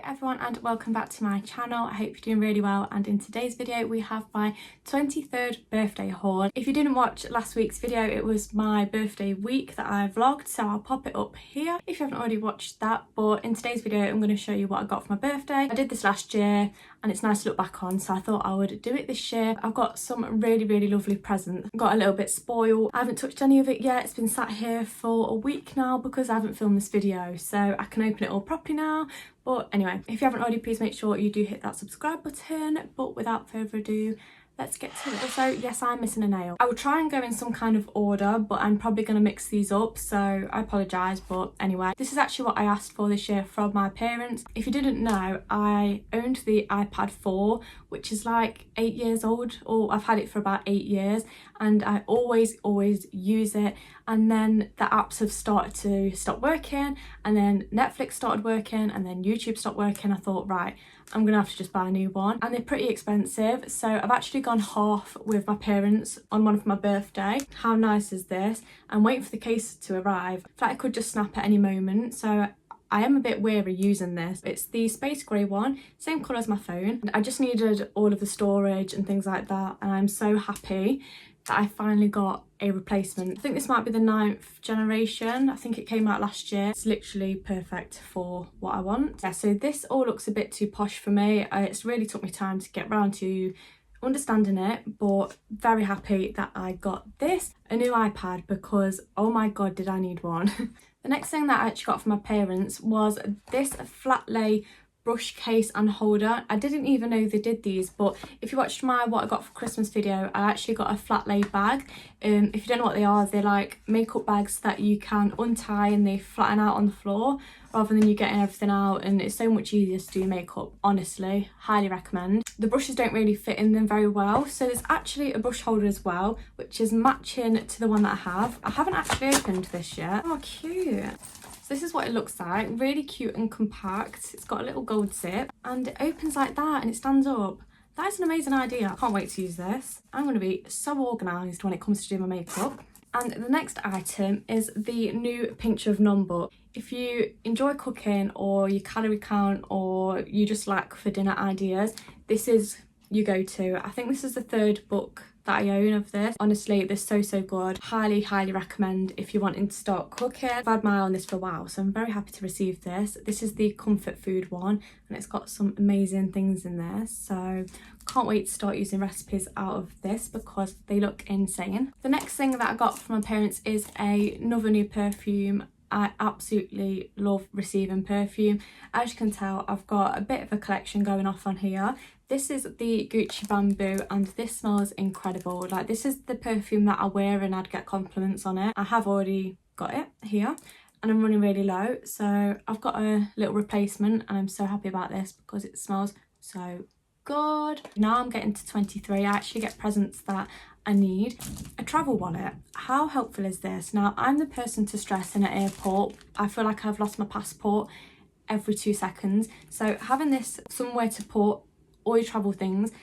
everyone and welcome back to my channel. I hope you're doing really well, and in today's video we have my 23rd birthday haul. If you didn't watch last week's video, it was my birthday week that I vlogged, so I'll pop it up here if you haven't already watched that. But in today's video I'm going to show you what I got for my birthday. I did this last year and it's nice to look back on, so I thought I would do it this year. I've got some really lovely presents. I got a little bit spoiled. I haven't touched any of it yet. It's been sat here for a week now because I haven't filmed this video, so I can open it all properly now. But anyway, if you haven't already, please make sure you do hit that subscribe button. But without further ado, let's get to it. Also, yes, I'm missing a nail. I will try and go in some kind of order, but I'm probably going to mix these up, so I apologise. But anyway, this is actually what I asked for this year from my parents. If you didn't know, I owned the iPad 4, which is like 8 years old, or I've had it for about 8 years, and I always use it. And then the apps have started to stop working, and then Netflix started working, and then YouTube stopped working. I thought, right, I'm gonna have to just buy a new one, and they're pretty expensive, so I've actually gone half with my parents on one for my birthday. How nice is this? I'm waiting for the case to arrive. I feel like I could just snap at any moment, so I am a bit weary using this. It's the space grey one, same colour as my phone. I just needed all of the storage and things like that, and I'm so happy that I finally got a replacement. I think this might be the 9th generation. I think it came out last year. It's literally perfect for what I want. Yeah, so this all looks a bit too posh for me. It's really took me time to get round to understanding it, but very happy that I got this, a new iPad, because oh my god, did I need one. The next thing that I actually got from my parents was this flat lay brush case and holder. I didn't even know they did these, but if you watched my what I got for Christmas video, I actually got a flat lay bag. If you don't know what they are, they're like makeup bags that you can untie and they flatten out on the floor rather than you getting everything out, and it's so much easier to do makeup. Honestly, highly recommend. The brushes don't really fit in them very well, so there's actually a brush holder as well, which is matching to the one that I have. I haven't actually opened this yet. Oh, cute. So this is what it looks like, really cute and compact. It's got a little gold zip and it opens like that and it stands up. That is an amazing idea. I can't wait to use this. I'm going to be so organised when it comes to doing my makeup. And the next item is the new Pinch of None book. If you enjoy cooking or you calorie count or you just like for dinner ideas, this is your go-to. I think this is the 3rd book that I own of this. Honestly, they're so good. Highly recommend if you're wanting to start cooking. I've had my eye on this for a while, so I'm very happy to receive this. This is the comfort food one, and it's got some amazing things in there, so can't wait to start using recipes out of this because they look insane. The next thing that I got from my parents is another new perfume. I absolutely love receiving perfume. As you can tell, I've got a bit of a collection going off on here. This is the Gucci Bamboo, and this smells incredible. Like, this is the perfume that I wear and I'd get compliments on it. I have already got it here and I'm running really low, so I've got a little replacement and I'm so happy about this because it smells so good. Now I'm getting to 23, I actually get presents that I need. A travel wallet. How helpful is this? Now, I'm the person to stress in an airport. I feel like I've lost my passport every 2 seconds, so having this somewhere to put all your travel things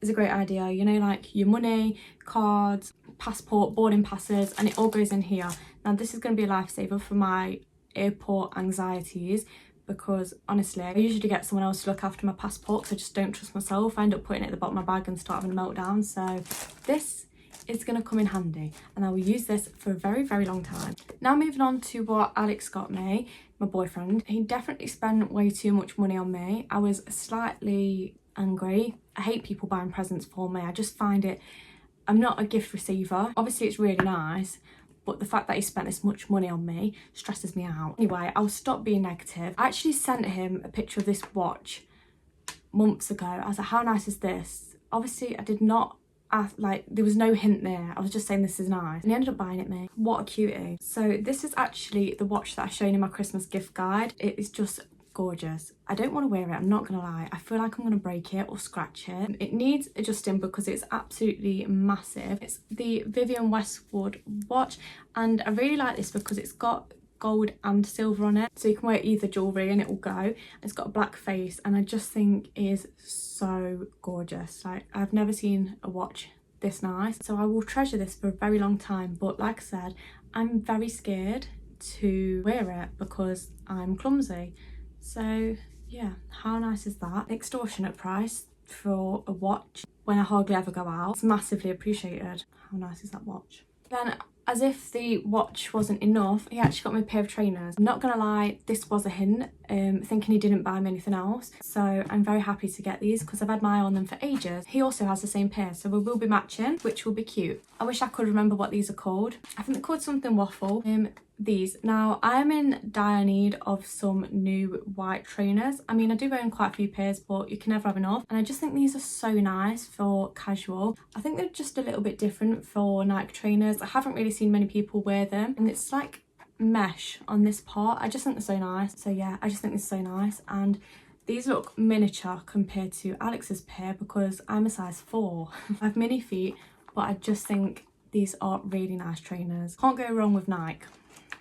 is a great idea. You know, like your money, cards, passport, boarding passes, and it all goes in here. Now, this is going to be a lifesaver for my airport anxieties, because honestly, I usually get someone else to look after my passport because I just don't trust myself. I end up putting it at the bottom of my bag and start having a meltdown. So this is going to come in handy, and I will use this for a very long time. Now moving on to what Alex got me, my boyfriend. He definitely spent way too much money on me. I was slightly angry. I hate people buying presents for me. I just find it, I'm not a gift receiver. Obviously it's really nice, but the fact that he spent this much money on me stresses me out. Anyway, I'll stop being negative. I actually sent him a picture of this watch months ago. I was like, how nice is this? Obviously I did not ask, like, there was no hint there. I was just saying this is nice, and he ended up buying it me. What a cutie. So this is actually the watch that I've shown in my Christmas gift guide. It is just gorgeous. I don't want to wear it, I'm not gonna lie. I feel like I'm gonna break it or scratch it. It needs adjusting because it's absolutely massive. It's the Vivienne Westwood watch, and I really like this because it's got gold and silver on it, so you can wear either jewellery and it will go. It's got a black face, and I just think it is so gorgeous. Like, I've never seen a watch this nice, so I will treasure this for a very long time. But like I said, I'm very scared to wear it because I'm clumsy. So yeah, How nice is that? Extortionate price for a watch when I hardly ever go out. It's massively appreciated. How nice is that watch? Then, as if the watch wasn't enough, he actually got me a pair of trainers. I'm not gonna lie, this was a hint, thinking he didn't buy me anything else. So I'm very happy to get these because I've had my eye on them for ages. He also has the same pair, so we will be matching, which will be cute. I wish I could remember what these are called. I think they're called something waffle. These. Now, I am in dire need of some new white trainers. I mean, I do own quite a few pairs, but you can never have enough. And I just think these are so nice for casual. I think they're just a little bit different for Nike trainers. I haven't really seen many people wear them. And it's like mesh on this part. I just think they're so nice. So yeah, I just think they're so nice. And these look miniature compared to Alex's pair because I'm a size 4. I have mini feet, but I just think these are really nice trainers. Can't go wrong with Nike.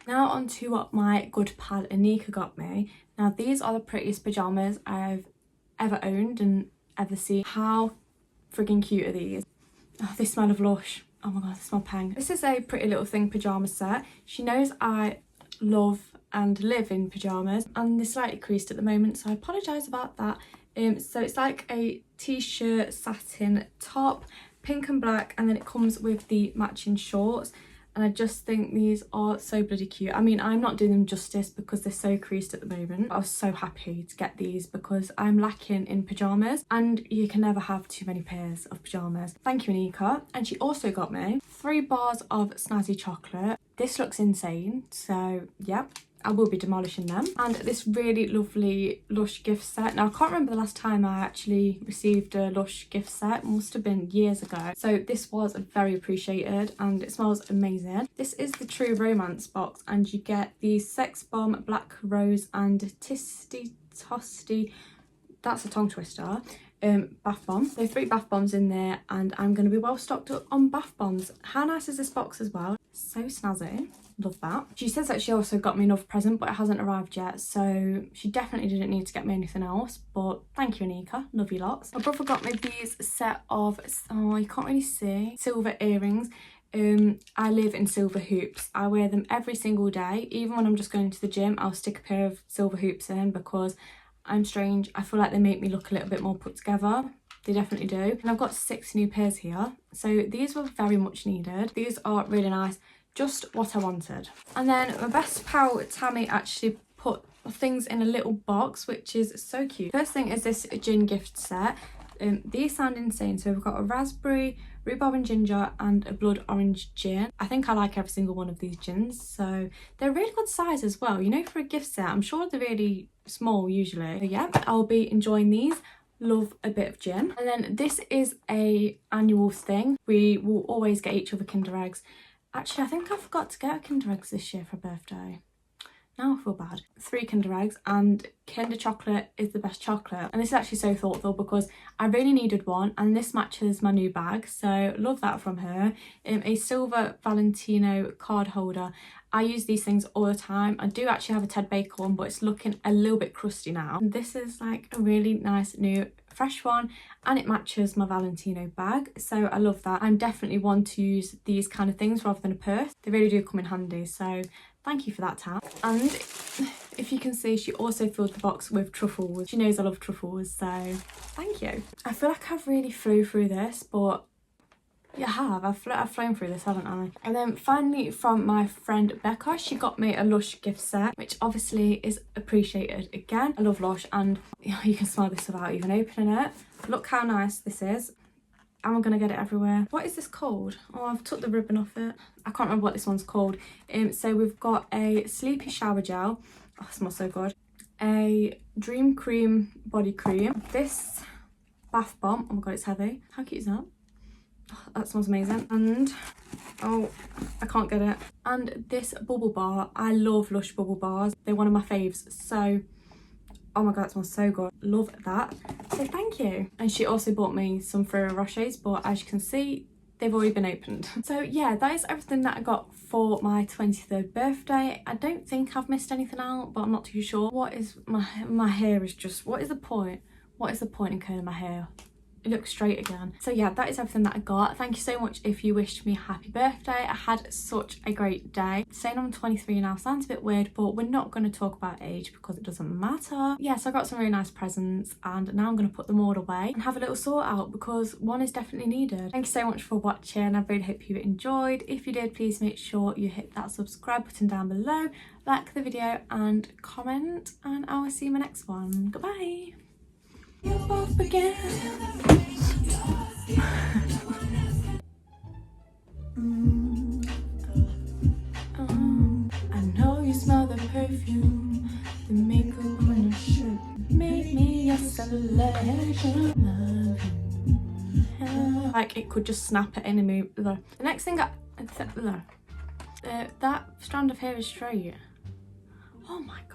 Now on to what my good pal Anika got me. Now these are the prettiest pyjamas I've ever owned and ever seen. How friggin' cute are these? Oh, they smell of Lush. Oh my god, they smell peng. This is a Pretty Little Thing pyjama set. She knows I love and live in pyjamas, and they're slightly creased at the moment, so I apologise about that. So it's like a t-shirt satin top, pink and black, and then it comes with the matching shorts. And I just think these are so bloody cute. I mean, I'm not doing them justice because they're so creased at the moment. I was so happy to get these because I'm lacking in pyjamas and you can never have too many pairs of pyjamas. Thank you, Anika. And she also got me 3 bars of snazzy chocolate. This looks insane. So yeah, I will be demolishing them. And this really lovely Lush gift set. Now, I can't remember the last time I actually received a Lush gift set. It must have been years ago. So this was very appreciated and it smells amazing. This is the True Romance box and you get the Sex Bomb, Black Rose and Tisty Tosty, that's a tongue twister, bath bomb. There are 3 bath bombs in there and I'm going to be well stocked up on bath bombs. How nice is this box as well? So snazzy. Love that. She says that she also got me another present, but it hasn't arrived yet, so she definitely didn't need to get me anything else. But thank you, Anika. Love you lots. My brother got me these set of, oh, you can't really see, silver earrings. I live in silver hoops. I wear them every single day. Even when I'm just going to the gym, I'll stick a pair of silver hoops in because I'm strange. I feel like they make me look a little bit more put together. They definitely do. And I've got 6 new pairs here. So these were very much needed. These are really nice. Just what I wanted. And then my best pal Tammy actually put things in a little box, which is so cute. First thing is this gin gift set. These sound insane. So we've got a raspberry, rhubarb and ginger and a blood orange gin. I think I like every single one of these gins, so they're really good size as well, you know, for a gift set. I'm sure they're really small usually. So yeah, I'll be enjoying these. Love a bit of gin. And then this is a annual thing. We will always get each other Kinder Eggs. Actually, I think I forgot to get a Kinder Eggs this year for a birthday. Now I feel bad. 3 Kinder Eggs, and Kinder chocolate is the best chocolate. And this is actually so thoughtful because I really needed one and this matches my new bag. So love that from her. A silver Valentino card holder. I use these things all the time. I do actually have a Ted Baker one, but it's looking a little bit crusty now. And this is like a really nice new fresh one and it matches my Valentino bag, so I love that. I'm definitely one to use these kind of things rather than a purse. They really do come in handy, so thank you for that, Tam. And if you can see, she also filled the box with truffles. She knows I love truffles, so thank you. I feel like I've really flew through this, but yeah, I've flown through this, haven't I? And then finally from my friend Becca, she got me a Lush gift set, which obviously is appreciated again. I love Lush and you can smell this without even opening it. Look how nice this is. I'm gonna get it everywhere. What is this called? Oh, I've took the ribbon off it. I can't remember what this one's called. So we've got a Sleepy Shower Gel. Oh, it smells so good. A Dream Cream Body Cream. This bath bomb. Oh my god, it's heavy. How cute is that? Oh, that smells amazing. And oh, I can't get it. And this bubble bar. I love Lush bubble bars. They're one of my faves. So oh my god, it smells so good. Love that. So thank you. And she also bought me some Ferrero Rochers, but as you can see, they've already been opened. So yeah, that is everything that I got for my 23rd birthday. I don't think I've missed anything out, but I'm not too sure. What is my hair is just, what is the point? What is the point in curling my hair? it looks straight again. So yeah, that is everything that I got. Thank you so much if you wished me happy birthday. I had such a great day. Saying I'm 23 now sounds a bit weird, but we're not going to talk about age because it doesn't matter. Yeah, so I got some really nice presents and now I'm going to put them all away and have a little sort out because one is definitely needed. Thank you so much for watching. I really hope you enjoyed. If you did, please make sure you hit that subscribe button down below, like the video and comment, and I will see you in my next one. Goodbye. You're off again. I know you smell the perfume, the makeup on your shirt. Make me your selection. Love you. Like it could just snap at any move. The next thing that strand of hair is straight. Oh my god.